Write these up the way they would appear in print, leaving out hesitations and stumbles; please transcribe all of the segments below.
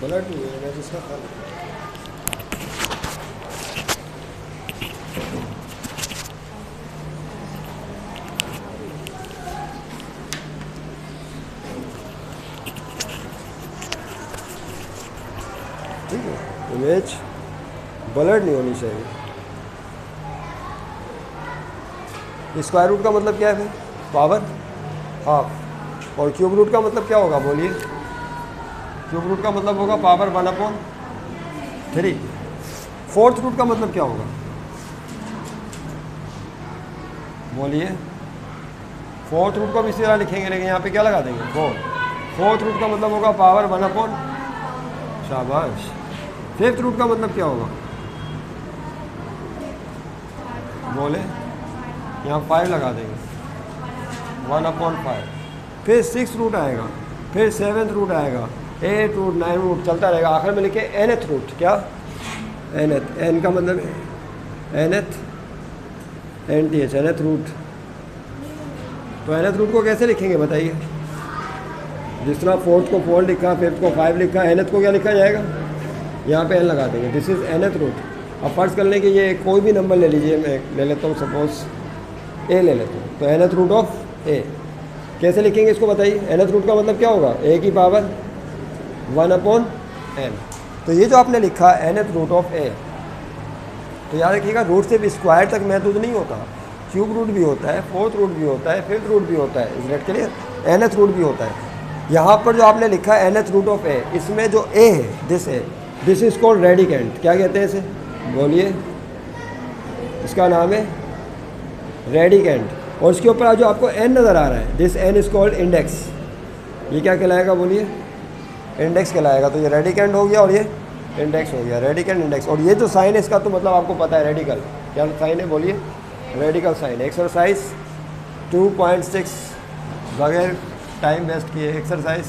Blood नहीं है, मैं जिसका खा लेता हूँ। ठीक है, इमेज ब्लड नहीं होनी चाहिए। स्क्वायर रूट का मतलब क्या है फिर? Power half. और क्यूब रूट का मतलब क्या होगा बोलिए? क्यूब रूट का मतलब होगा पावर 1/3। फोर्थ रूट का मतलब क्या होगा बोलिए? फोर्थ रूट को भी इसी तरह लिखेंगे, लेकिन यहाँ पे क्या लगा देंगे? फोर्थ रूट का मतलब होगा पावर 1/। शाबाश। फिफ्थ रूट का मतलब क्या होगा बोले? यहाँ 5 लगा देंगे, 1/5। फिर 6 रूट आएगा, फिर 7th रूट आएगा, 8 रूट, 9 रूट, चलता रहेगा। आखिर में लिखे nth रूट। क्या? nth। n का मतलब nth, nth, nth रूट। तो nth रूट को कैसे लिखेंगे बताइए? जिस तरह फोर्थ को 4 लिखा, फिफ्थ को 5 लिखा, nth को क्या लिखा जाएगा? यहाँ पे n लगा देंगे। This is nth root. अब फर्ज कर लें कि ये कोई भी नंबर ले लीजिए, मैं ले लेता हूँ सपोज a ले लेता हूँ, तो nth रूट ऑफ a कैसे लिखेंगे इसको बताइए? nth रूट का मतलब क्या होगा? a की पावर 1/n। तो ये जो आपने लिखा nth रूट ऑफ a, तो याद रखिएगा रूट सिर्फ स्क्वायर तक महदूद नहीं होता, क्यूब रूट भी होता है, फोर्थ रूट भी होता है, फिफ्थ रूट भी होता है, इस रेट के लिए nth रूट भी होता है। यहाँ पर जो आपने लिखा है nth रूट ऑफ a, इसमें जो a है, दिस इज कॉल्ड रेडिकेंट। क्या कहते हैं इसे बोलिए? इसका नाम है रेडिकेंट। और इसके ऊपर जो आपको n नज़र आ रहा है, this n is called index. ये क्या कहलाएगा बोलिए? इंडेक्स कहलाएगा। तो ये रेडिकेंट हो गया और ये इंडेक्स हो गया। Radicand, index. और ये जो साइन है इसका तो मतलब आपको पता है, रेडिकल। क्या साइन है बोलिए? Radical sign. एक्सरसाइज 2.6, बगैर टाइम वेस्ट किए, एक्सरसाइज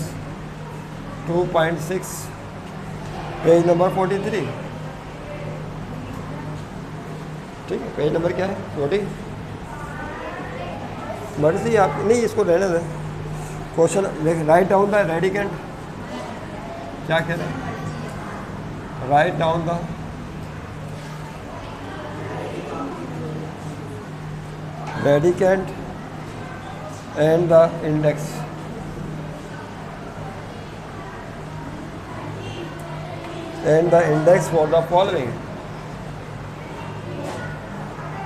2.6, पेज नंबर 43। ठीक है, पेज नंबर क्या है? 40। मर्जी आप, नहीं इसको रहने दें। Question write down the radicand. क्या कह रहे हैं? Write down the radicand and the index. And the index for the following.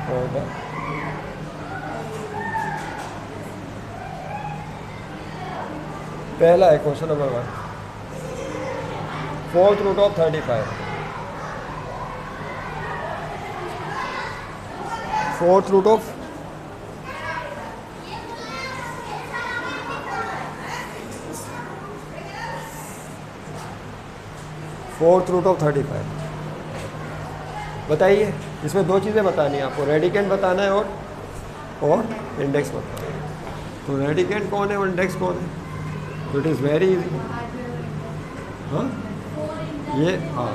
For the पहला है question number 1, fourth root of 35। Fourth root of fourth root of 35। बताइए, इसमें दो चीज़ें बतानी है आपको, रेडिकेंट बताना है और इंडेक्स बताना है। तो रेडिकेंट कौन है और इंडेक्स कौन है? तो इट इज़ वेरी इजी। हाँ, ये हाँ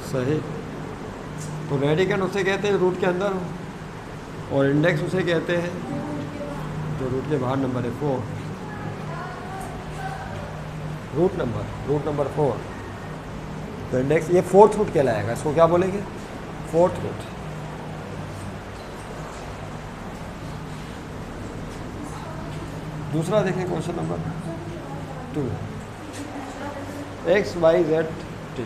सही। तो रेडिकेंट उसे कहते हैं रूट के अंदर हो, और इंडेक्स उसे कहते हैं जो रूट के बाहर नंबर है, 4। Root number 4। तो इंडेक्स ये फोर्थ रूट कहलाएगा। इसको क्या बोलेंगे? Fourth root. दूसरा देखें question number 2, X Y Z T.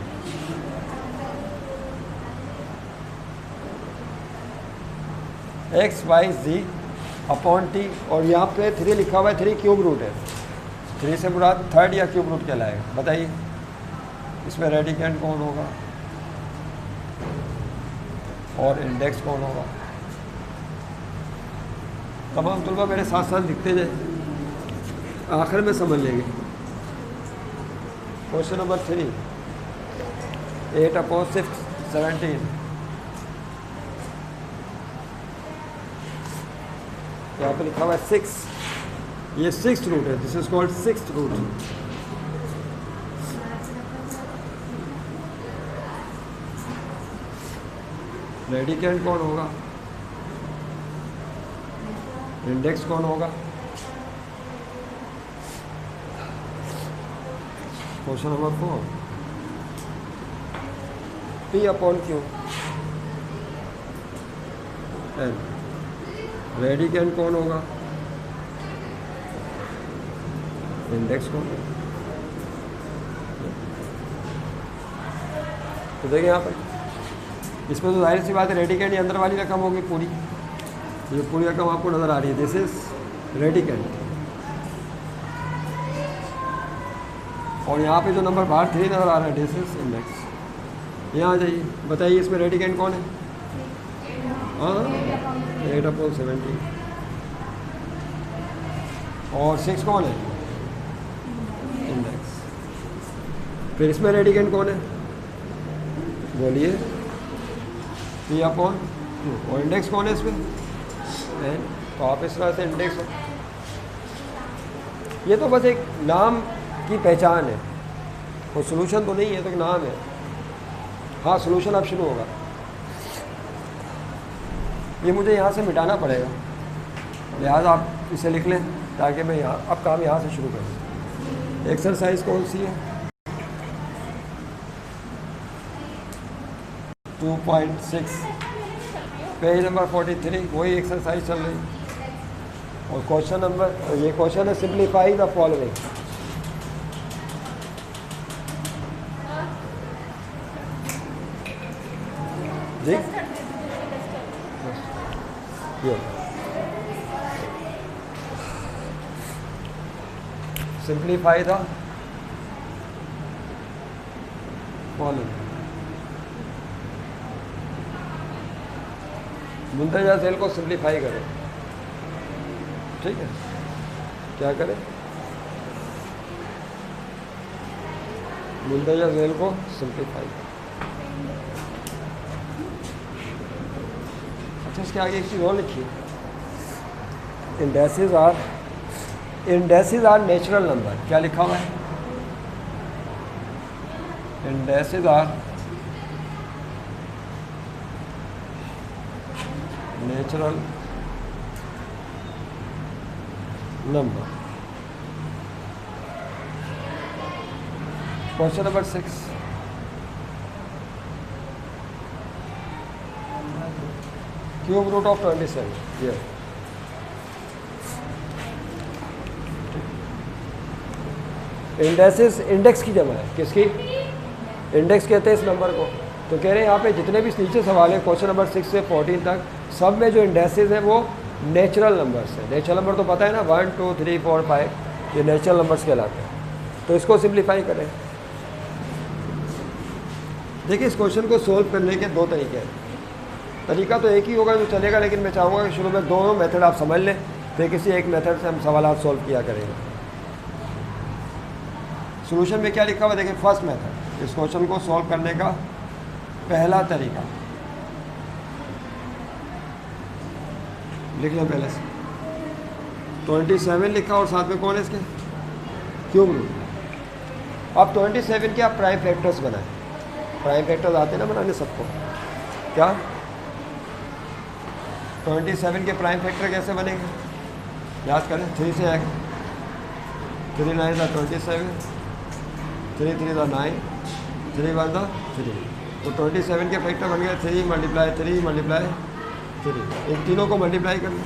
X Y Z upon T, और यहाँ पे 3 लिखा हुआ है, 3 क्यूब रूट है। 3 से मुराद थर्ड या क्यूब रूट कहलाएगा। बताइए इसमें रेडिकेंट कौन होगा और इंडेक्स कौन होगा? तमाम तलबा मेरे साथ साथ लिखते जाए, आखिर में समझ लेंगे। Question number 3, 8/17। यहाँ पे लिखा हुआ है 6, ये 6th रूट है। This is called 6th root. Radicand कौन होगा? इंडेक्स कौन होगा? Question number 4, P upon Q n, radicand कौन होगा? इंडेक्स कौन होगा? तो देखिए यहाँ पर इसमें तो जाहिर सी बात है रेडिकेंट ये अंदर वाली रकम होगी पूरी, ये पूरी रकम आपको नज़र आ रही है, दिस इज रेडिकेंट। और यहाँ पे जो नंबर बाहर 3 नज़र आ रहा है, दिस इज इंडेक्स। यहाँ आ जाइए, बताइए इसमें रेडिकेंट कौन है? हाँ, 8/17। और 6 कौन है? इंडेक्स। फिर इसमें रेडिकेंट कौन है? बोलिए। P upon Q। और इंडेक्स कौन है इसमें? एन। तो आप इस तरह से इंडेक्स, ये तो बस एक नाम की पहचान है, कोई सोल्यूशन तो नहीं है, तो एक नाम है। हाँ, सोल्यूशन अब शुरू होगा। ये मुझे यहाँ से मिटाना पड़ेगा, लिहाजा आप इसे लिख लें ताकि मैं यहाँ अब काम यहाँ से शुरू करूँ। एक्सरसाइज कौन सी है? 2.6 पेज नंबर 43, वही एक्सरसाइज चल रही। और क्वेश्चन नंबर, ये क्वेश्चन है सिंप्लीफाई द फॉलोइंग। जी, सिंप्लीफाई द फॉलोइंग। मुंतजा सेल को सिंप्लीफाई करें, ठीक है? क्या करें? मुंतजा सेल को सिंप्लीफाई करें। अच्छा, इसके आगे एक चीज़ और लिखिए, इंडेसेस आर नेचुरल नंबर। क्या लिखा हुआ है? Indices are natural number. Question number 6, cube root of 27। ये इंडेसेस, इंडेक्स की जमा है, किसकी? इंडेक्स कहते हैं इस नंबर को। तो कह रहे हैं यहाँ पे जितने भी नीचे सवाल है क्वेश्चन नंबर 6 से 14 तक, सब में जो इंडेसेस हैं वो नेचुरल नंबर्स हैं। नेचुरल नंबर तो पता है ना, 1 2 3 4 5, ये नेचुरल नंबर्स कहलाते हैं। तो इसको सिंप्लीफाई करें। देखिए, इस क्वेश्चन को सोल्व करने के दो तरीके हैं। तरीका तो एक ही होगा जो चलेगा, लेकिन मैं चाहूँगा कि शुरू में दोनों मेथड आप समझ लें, फिर किसी एक मेथड से हम सवाल सोल्व किया करेंगे। सोल्यूशन में क्या लिखा हुआ देखिए, फर्स्ट मेथड, इस क्वेश्चन को सॉल्व करने का पहला तरीका लिख लें पहले से। 27 लिखा और साथ में कौन है इसके? Cube root. अब 27 के आप प्राइम फैक्टर्स बनाएं। प्राइम फैक्टर्स आते हैं ना बनाने सबको? क्या 27 के प्राइम फैक्टर कैसे बनेंगे? याद करें, 3 से आएगा, 3 9 27, 3 3 9, 3 1 3। तो 27 के फैक्टर बन गए 3 मल्टीप्लाई 3 मल्टीप्लाई 3। इन तीनों को मल्टीप्लाई कर लें,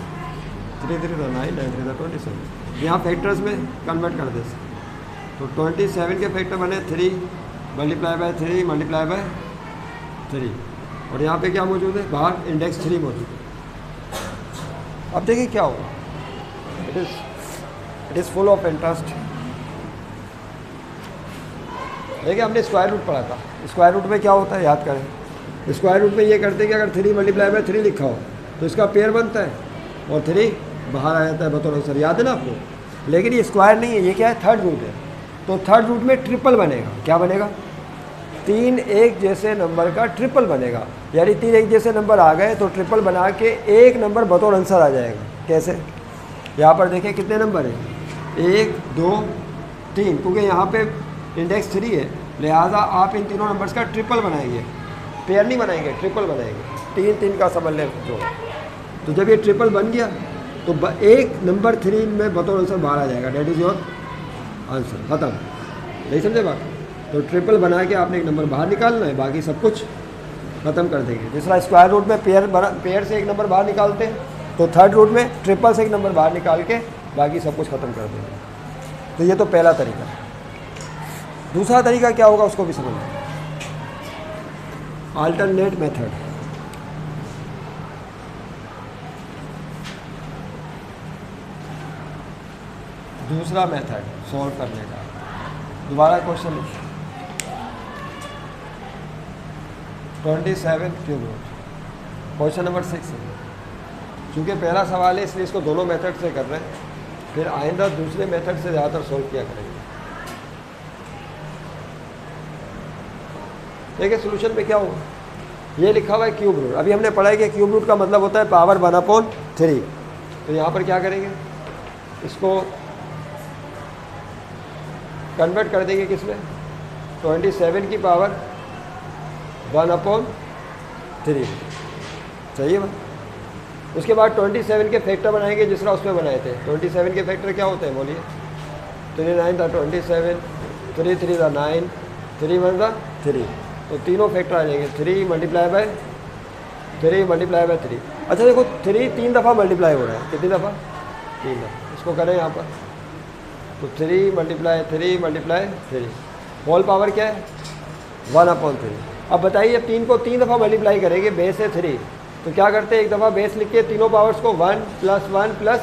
3 3 9, 9 3 27। यहाँ फैक्टर्स में कन्वर्ट कर दे। तो 27 के फैक्टर बने 3 मल्टीप्लाई बाय 3 मल्टीप्लाई बाय 3। और यहाँ पे क्या मौजूद है? बाहर इंडेक्स 3 मौजूद है। अब देखिए क्या होगा, it is full of interest. देखिए, हमने स्क्वायर रूट पढ़ा था। स्क्वायर रूट में क्या होता है याद करें। स्क्वायर रूट में ये करते हैं कि अगर 3 मल्टीप्लाई बाय 3 लिखा हो तो इसका पेयर बनता है और 3 बाहर आ जाता है बतौर आंसर, याद है ना आपको। लेकिन ये स्क्वायर नहीं है, ये क्या है? थर्ड रूट है। तो थर्ड रूट में ट्रिपल बनेगा। क्या बनेगा? 3 एक जैसे नंबर का ट्रिपल बनेगा। यानी 3 एक जैसे नंबर आ गए तो ट्रिपल बना के एक नंबर बतौर आंसर आ जाएगा। कैसे? यहाँ पर देखिए कितने नंबर हैं, 1 2 3, क्योंकि यहाँ पे इंडेक्स 3 है, लिहाजा आप इन तीनों नंबर्स का ट्रिपल बनाएंगे, पेयर नहीं बनाएंगे, ट्रिपल बनाएंगे। 3 3 का समझ लें जो। तो जब ये ट्रिपल बन गया तो एक नंबर 3 में बतौर आंसर बाहर आ जाएगा। That is your answer. खत्म। नहीं समझे बात? तो ट्रिपल बना के आपने एक नंबर बाहर निकालना है, बाकी सब कुछ ख़त्म कर देंगे। जिस तरह स्क्वायर रूट में पेयर से एक नंबर बाहर निकालते हैं, तो थर्ड रूट में ट्रिपल से एक नंबर बाहर निकाल के बाकी सब कुछ ख़त्म कर देंगे। तो ये तो पहला तरीका है। दूसरा तरीका क्या होगा उसको भी समझना, अल्टरनेट मेथड। दूसरा मेथड सॉल्व करने का, दोबारा क्वेश्चन लिखिए 27 क्यूब रूट, क्वेश्चन नंबर 6 है। चूँकि पहला सवाल है इसलिए इसको दोनों मेथड से कर रहे हैं, फिर आइंदा दूसरे मेथड से ज़्यादातर सॉल्व किया करेंगे। देखिए सोल्यूशन में क्या होगा, ये लिखा हुआ है क्यूब रूट। अभी हमने पढ़ा है कि क्यूब रूट का मतलब होता है पावर 1/3। तो यहाँ पर क्या करेंगे, इसको कन्वर्ट कर देंगे किसमें, 27 की पावर 1/3। सही है बात। उसके बाद 27 के फैक्टर बनाएंगे जिस तरह उसमें बनाए थे। 27 के फैक्टर क्या होते हैं बोलिए, 3 9 था 27, 3 3 था 9, 3 1 था 3। तो तीनों फैक्टर आ जाएंगे, 3 मल्टीप्लाई बाय 3 मल्टीप्लाई बाय 3। अच्छा देखो 3 3 दफ़ा मल्टीप्लाई हो रहा है, कितनी दफ़ा, 3 दफ़ा। इसको करें यहाँ पर, तो 3 मल्टीप्लाई 3, होल पावर क्या है 1/3। अब बताइए 3 को 3 दफ़ा मल्टीप्लाई करेंगे, बेस है 3, तो क्या करते हैं एक दफ़ा बेस लिख के तीनों पावर्स को 1 + 1 +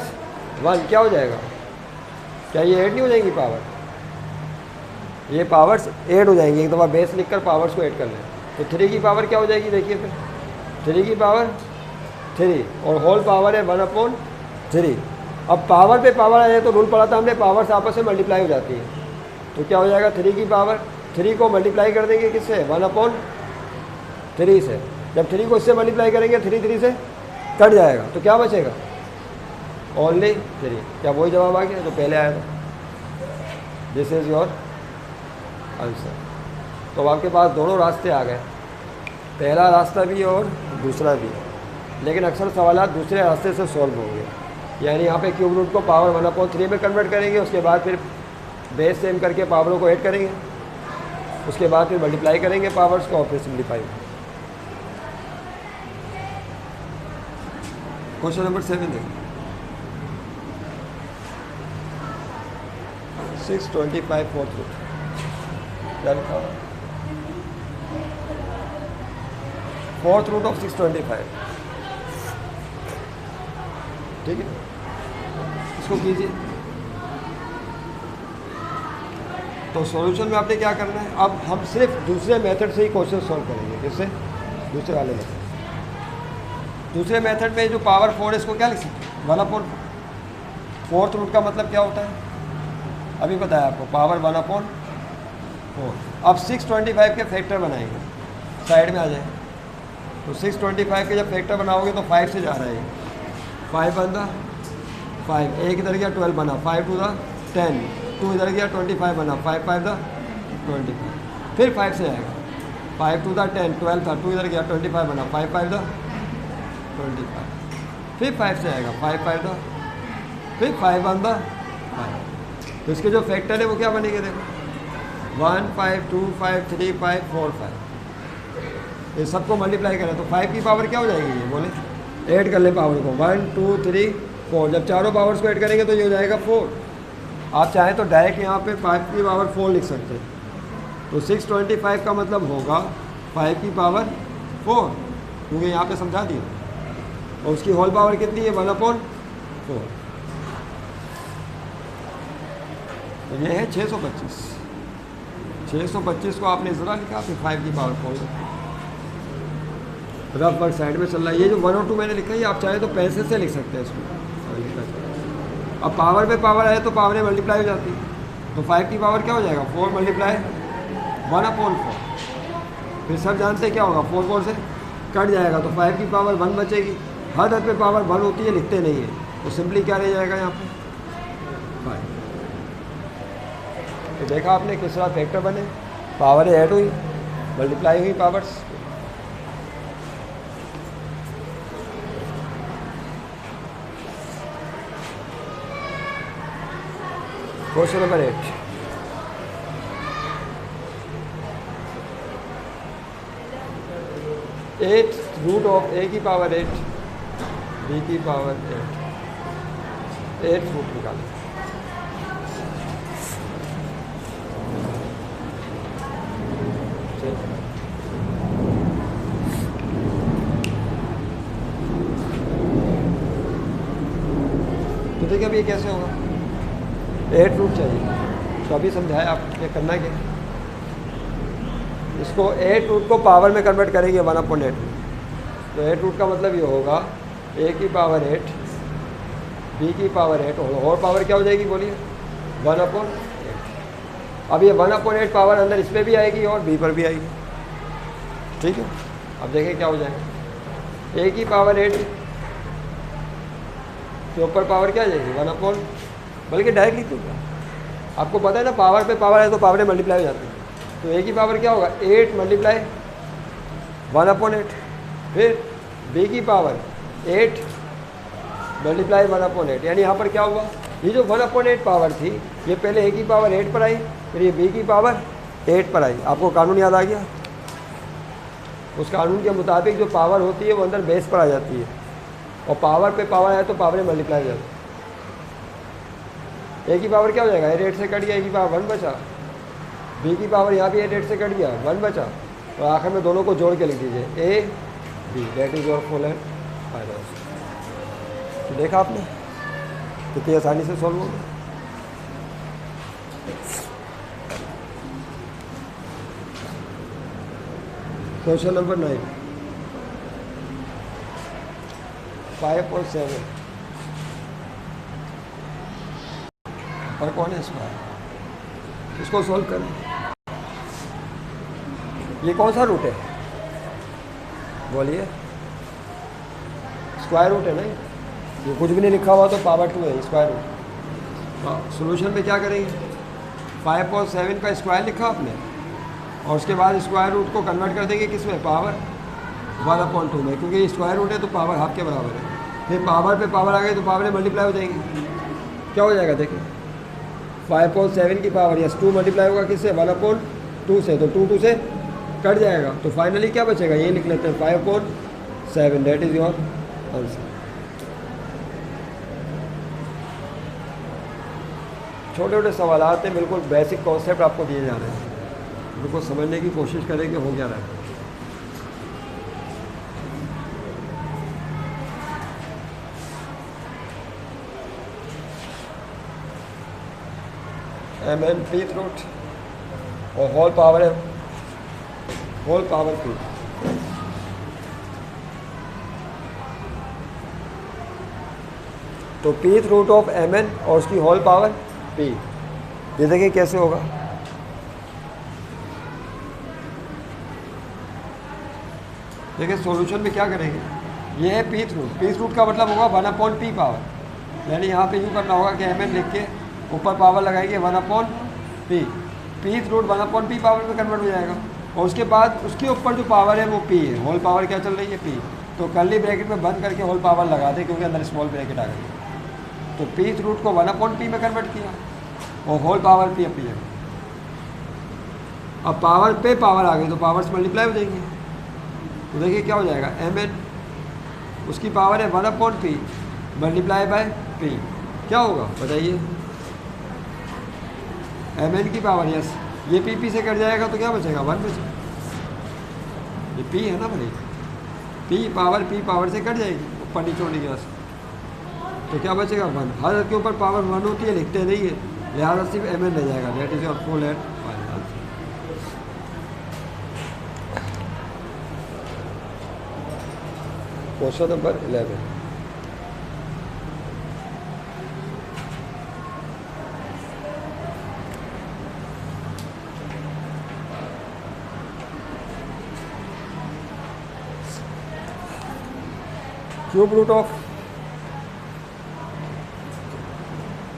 1 क्या हो जाएगा, क्या ये ऐड नहीं हो जाएंगी पावर, ये पावर्स ऐड हो जाएंगी। एक दफ़ा बेस लिखकर पावर्स को ऐड कर लें, तो 3 की पावर क्या हो जाएगी, देखिए फिर 3 की पावर 3 और होल पावर है 1/3। अब पावर पे पावर आ जाए तो रूल पढ़ा था हमने, पावर्स आपस में मल्टीप्लाई हो जाती है। तो क्या हो जाएगा 3 की पावर 3 को मल्टीप्लाई कर देंगे किससे, 1/3 से। जब 3 को इससे मल्टीप्लाई करेंगे 3 3 से कट जाएगा, तो क्या बचेगा, ओनली 3। क्या वही जवाब आ गया जो पहले आया था। This is your answer. तो आपके पास दोनों रास्ते आ गए, पहला रास्ता भी और दूसरा भी, लेकिन अक्सर सवाल दूसरे रास्ते से सॉल्व होंगे। यानी यहाँ पे क्यूब रूट को पावर 1/3 में कन्वर्ट करेंगे, उसके बाद फिर बेस सेम करके पावरों को ऐड करेंगे, उसके बाद फिर मल्टीप्लाई करेंगे पावर्स को और फिर सिम्प्लीफाई। क्वेश्चन नंबर 7 देखिए, 625 फोर्थ रूट। क्या लिखा हुआ, फोर्थ रूट ऑफ 625। ठीक है, इसको कीजिए। तो सॉल्यूशन में आपने क्या करना है, अब हम सिर्फ दूसरे मेथड से ही क्वेश्चन सॉल्व करेंगे। किससे, दूसरे वाले मेथड। दूसरे मेथड में जो पावर 4 है इसको क्या लिख सकते हैं, 1/4। फोर्थ रूट का मतलब क्या होता है, अभी बताया आपको, पावर 1/4। अब 625 के फैक्टर बनाएंगे, साइड में आ जाए। तो 625 के जब फैक्टर बनाओगे तो 5 से जा रहा है, 5 बन 5, एक इधर गया 12 बना, 5 2 10, 2 इधर गया 25 बना, 5 5 25, फिर 5 से आएगा, 5 2 10, 12 था, 2 इधर गया 25 बना, 5 5 25, फिर 5 से आएगा, 5 5 फिर 5 1 5। तो इसके जो फैक्टर है वो क्या बनेंगे, देखो 1 5 2 5 3 5 4 5। ये सबको मल्टीप्लाई करें तो 5 की पावर क्या हो जाएगी, ये बोले, ऐड कर ले पावर को, 1 2 3 4। जब चारों पावर्स को ऐड करेंगे तो ये हो जाएगा 4। आप चाहें तो डायरेक्ट यहाँ पे 5 की पावर 4 लिख सकते हैं। तो 625 का मतलब होगा 5 की पावर 4, क्योंकि यहाँ पे समझा दिया। और उसकी होल पावर कितनी है, 1/4। तो ये है 625। 625 को आपने ज़रा लिखा, फिर 5 की पावर 4। रफ वर्क साइड में चल रहा है। ये जो 1 और 2 मैंने लिखा है, आप चाहे तो पैसे से लिख सकते हैं इसको। अब पावर पे पावर आए तो पावरें मल्टीप्लाई हो जाती है। तो 5 की पावर क्या हो जाएगा, 4 मल्टीप्लाई 1/4। फिर सब जानते हैं क्या होगा, 4 4 से कट जाएगा, तो 5 की पावर 1 बचेगी। हर हद पे पावर 1 होती है, लिखते नहीं है, तो सिंपली क्या रह जाएगा यहाँ पे 5। तो देखा आपने किस तरह फैक्टर बने, पावरें ऐड हुई, मल्टीप्लाई हुई powers. Question number 8, 8 root of A की पावर 8 बी की पावर 8 रूट निकालें। तो देखिए अब ये कैसे होगा, 8 रूट चाहिए, तो अभी समझाया आप ये करना क्या, इसको 8 रूट को पावर में कन्वर्ट करेंगे 1/8। तो 8 रूट का मतलब ये होगा ए की पावर 8 बी की पावर 8 और पावर क्या हो जाएगी बोलिए 1/8। अब ये 1/8 पावर अंदर इसमें भी आएगी और बी पर भी आएगी, ठीक है। अब देखें क्या हो जाएगा, ए की पावर 8 के ऊपर पावर क्या आ जाएगी 1/, बल्कि डायरेक्ट लिख दूँगा, आपको पता है ना पावर पे पावर है तो पावर मल्टीप्लाई हो जाती है। तो ए की पावर क्या होगा 8 मल्टीप्लाई 1/8, फिर बी की पावर 8 मल्टीप्लाई 1/8, यानी यहाँ पर क्या हुआ, ये जो 1/8 पावर थी ये पहले ए की पावर 8 पर आई, फिर ये बी की पावर 8 पर आई। आपको कानून याद आ गया, उस कानून के मुताबिक जो पावर होती है वो अंदर बेस पर आ जाती है, और पावर पे पावर आए तो पावर मल्टीप्लाई हो जाती है। ए की पावर क्या हो जाएगा 8 से कट गया, ए की पावर 1 बचा, बी की पावर यहाँ भी 8 से कट गया 1 बचा, और आखिर में दोनों को जोड़ के लिख दीजिए A B, that is your full and final. तो देखा आपने कितनी आसानी से सॉल्व होगा। क्वेश्चन नंबर 9 5 और 7 और कौन है इसमें, इसको सॉल्व करें। ये कौन सा रूट है बोलिए, स्क्वायर रूट है ना, ये कुछ भी नहीं लिखा हुआ तो पावर 2 है स्क्वायर रूट। सॉल्यूशन में क्या करेंगे, 5 और 7 का स्क्वायर लिखा आपने, और उसके बाद स्क्वायर रूट को कन्वर्ट कर देंगे किस में, पावर 1/2 में, क्योंकि ये स्क्वायर रूट है तो पावर हाफ के बराबर है। फिर पावर पे पावर आ गई तो पावर मल्टीप्लाई हो जाएंगी, क्या हो जाएगा देखिए 5 और 7 की पावर यस 2 मल्टीप्लाई होगा किससे 1/2 से, तो 2 से कट जाएगा, तो फाइनली क्या बचेगा ये लिख लेते हैं 5 और 7, दैट इज योर आंसर। छोटे छोटे सवाल हैं, बिल्कुल बेसिक कॉन्सेप्ट आपको दिए जा रहे हैं, बिल्कुल समझने की कोशिश करें कि हो क्या रहा है। mn pth रूट और होल पावर है होल पावर p, तो pth रूट ऑफ mn और उसकी होल पावर p, ये देखिए कैसे होगा। देखिए सॉल्यूशन में क्या करेंगे, ये है pth रूट का मतलब होगा 1/p पावर, यानी यहाँ पे यूँ करना होगा कि mn लिख के ऊपर पावर लगाएंगे 1/p, pth root 1/p power में कन्वर्ट हो जाएगा, और उसके बाद उसके ऊपर जो पावर है वो p है, होल पावर क्या चल रही है p, तो कर्ली ब्रैकेट में बंद करके होल पावर लगा दे क्योंकि अंदर स्मॉल ब्रैकेट आ गई, तो pth रूट को 1/p में कन्वर्ट किया और होल पावर p अपनी जगह। अब पावर पे पावर आ गई तो पावर्स मल्टीप्लाई हो जाएंगी, तो देखिए क्या हो जाएगा mn उसकी पावर है 1/p मल्टीप्लाई बाय p, क्या होगा बताइए, mn की पावर यस ये p से कट जाएगा तो क्या बचेगा 1 बचेगा, ये p है ना भाई, p पावर से कट जाएगी ऊपर नीचे होने की वजह से, तो क्या बचेगा 1, हर के ऊपर पावर 1 होती है लिखते नहीं है, लिहाजा सिर्फ mn रह जाएगा, that is your full and final answer. Question number 11 cube root of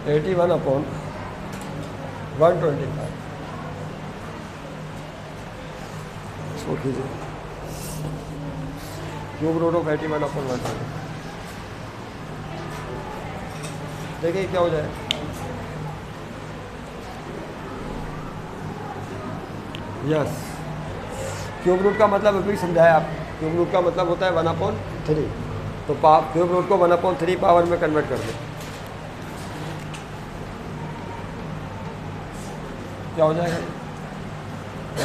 81/125, इसको कीजिए क्यूब रूट ऑफ 81/125, देखिए क्या हो जाए, यस क्यूब रूट का मतलब अभी समझाया आप, क्यूब रूट का मतलब होता है 1/3, तो क्यूब रूट को 1/3 पावर में कन्वर्ट कर दो, क्या हो जाएगा?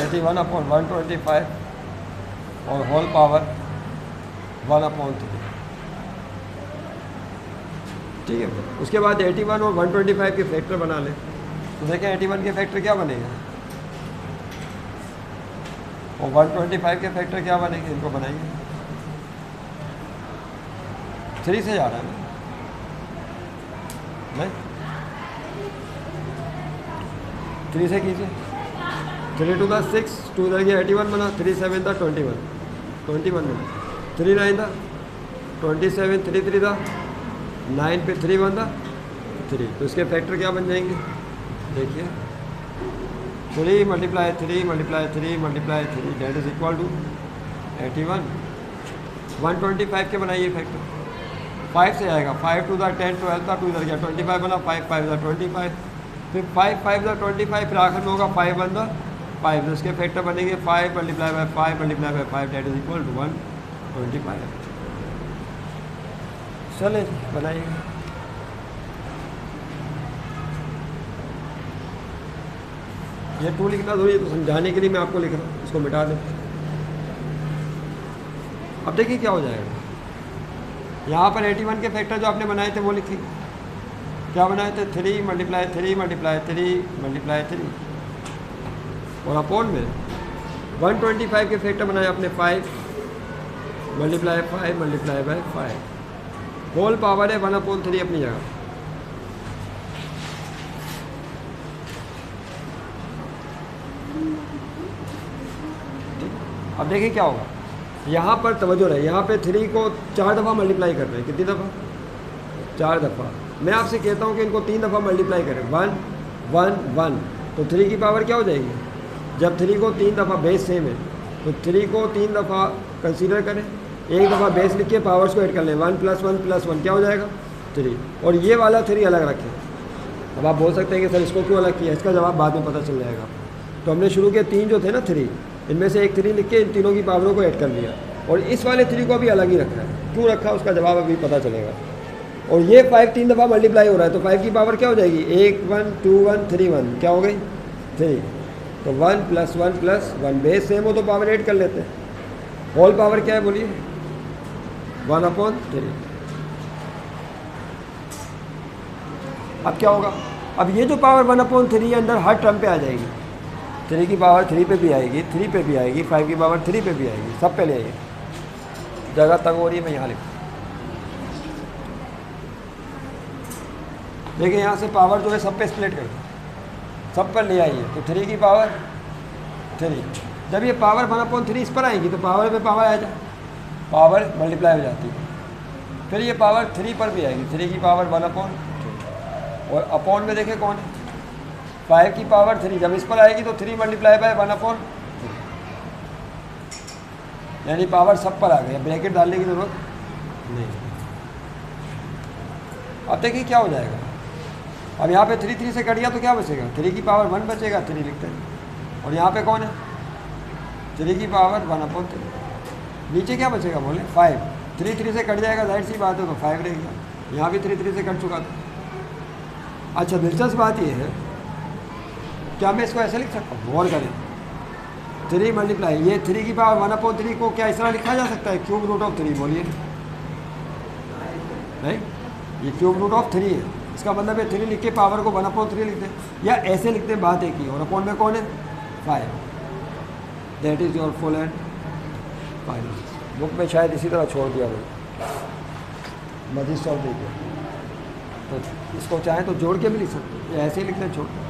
81/125 और होल पावर 1/3, ठीक है। उसके बाद 81 और 125 के फैक्टर बना लें, तो देखें 81 के फैक्टर क्या बनेगा और 125 के फैक्टर क्या बनेंगे, इनको बनाइए। 3 से जा रहा है ना, नहीं 3 से कीजिए। 3 to the 6, 2 इधर गया 81 बना, 3 7 था 21 बना, 3 9 था 27, 3 3 था 9 पे 3 1 था 3, तो इसके फैक्टर क्या बन जाएंगे? देखिए 3 multiply 3 multiply 3 multiply 3 that is equal to 81। 125 के बनाइए फैक्टर, 5 से आएगा, 5 2 था 10 12 था, 2 इधर गया 25 बना, 5 5 था 25, फिर 5 5 था 25, फिर आखिर में होगा 5 1 था 5, तो इसके फैक्टर बनेंगे 5 multiply by 5 multiply by 5 that is equal to 125। चले बनाइए। ये 2 लिखना जरूरी है, तो समझाने के लिए मैं आपको लिख रहा हूँ, इसको मिटा दें। अब देखिए क्या हो जाएगा, यहाँ पर 81 के फैक्टर जो आपने बनाए थे वो लिखिए, क्या बनाए थे? 3 मल्टीप्लाई 3 मल्टीप्लाई 3 मल्टीप्लाई 3, और अपॉन में 125 के फैक्टर बनाए आपने 5 multiply 5 multiply by 5, whole power है 1/3 अपनी जगह। अब देखिए क्या होगा, यहाँ पर तवज्जो रहे, यहाँ पे 3 को 4 दफ़ा मल्टीप्लाई कर रहे हैं, कितनी दफ़ा? 4 दफ़ा। मैं आपसे कहता हूँ कि इनको 3 दफ़ा मल्टीप्लाई करें, 1 1 1, तो 3 की पावर क्या हो जाएगी? जब 3 को 3 दफ़ा, बेस सेम है, तो 3 को 3 दफ़ा कंसीडर करें, एक दफ़ा बेस लिख के पावर्स को ऐड कर लें, 1 + 1 + 1 क्या हो जाएगा? 3, और ये वाला 3 अलग रखें। अब आप बोल सकते हैं कि सर इसको क्यों अलग किया, इसका जवाब बाद में पता चल जाएगा। तो हमने शुरू के 3 जो थे ना 3, इनमें से एक 3 लिख के इन तीनों की पावरों को ऐड कर लिया, और इस वाले 3 को भी अलग ही रखा है। क्यों रखा उसका जवाब अभी पता चलेगा। और ये 5 3 दफ़ा मल्टीप्लाई हो रहा है, तो 5 की पावर क्या हो जाएगी? 1 1 2 1 3 1, क्या हो गई? 3, तो 1 + 1 + 1, बेस सेम हो तो पावर ऐड कर लेते हैं। होल पावर क्या है बोलिए? 1/3। अब क्या होगा? अब ये जो पावर 1/3 है अंदर हर टर्म पे आ जाएगी, 3 की पावर 3 पे भी आएगी, 3 पे भी आएगी, 5 की पावर 3 पे भी आएगी, सब पे ले आइए। जगह तंग हो रही है, मैं यहाँ लिखूँ। देखिए यहाँ से पावर जो है सब पे स्प्लिट कर दो, सब पर ले आइए, तो 3 की पावर 3, जब ये पावर 1/3 इस पर आएगी तो पावर पे पावर आ जाए, पावर मल्टीप्लाई हो जाती है। फिर ये पावर 3 पर भी आएगी, 3 की पावर 1/3, और अपॉन में देखें कौन है? 5 की पावर 3, जब इस पर आएगी तो 3 मल्टीप्लाई बाय 1/3, यानी पावर सब पर आ गई, ब्रैकेट डालने की जरूरत नहीं। अब देखिए क्या हो जाएगा, अब यहाँ पे 3 3 से कट गया तो क्या बचेगा? 3 की पावर 1 बचेगा, 3 लिखते हैं, और यहाँ पे कौन है? 3 की पावर 1/3, नीचे क्या बचेगा बोले? 5, 3 3 से कट जाएगा, जाहिर सी बात है, तो 5 रहेगा। यहाँ भी 3 3 से कट चुका था। अच्छा, दिलचस्प बात यह है, क्या मैं इसको ऐसे लिख सकता हूँ? गौर करें, 3 मल्टीप्लाई, ये 3 की पावर 1/3 को क्या इस तरह लिखा जा सकता है? क्यूब रूट ऑफ 3, बोलिए नहीं, ये क्यूब रूट ऑफ 3 है, इसका मतलब है 3 लिख के पावर को 1/3 लिखते हैं, या ऐसे लिखते हैं, बात एक ही। और अपॉन में कौन है? 5, that is your full and final. Book में शायद इसी तरह छोड़ दिया भाई, मजीद सॉल्व देखिए, तो इसको चाहें तो जोड़ के भी लिख सकते हैं, या ऐसे ही लिखते हैं छोड़ के।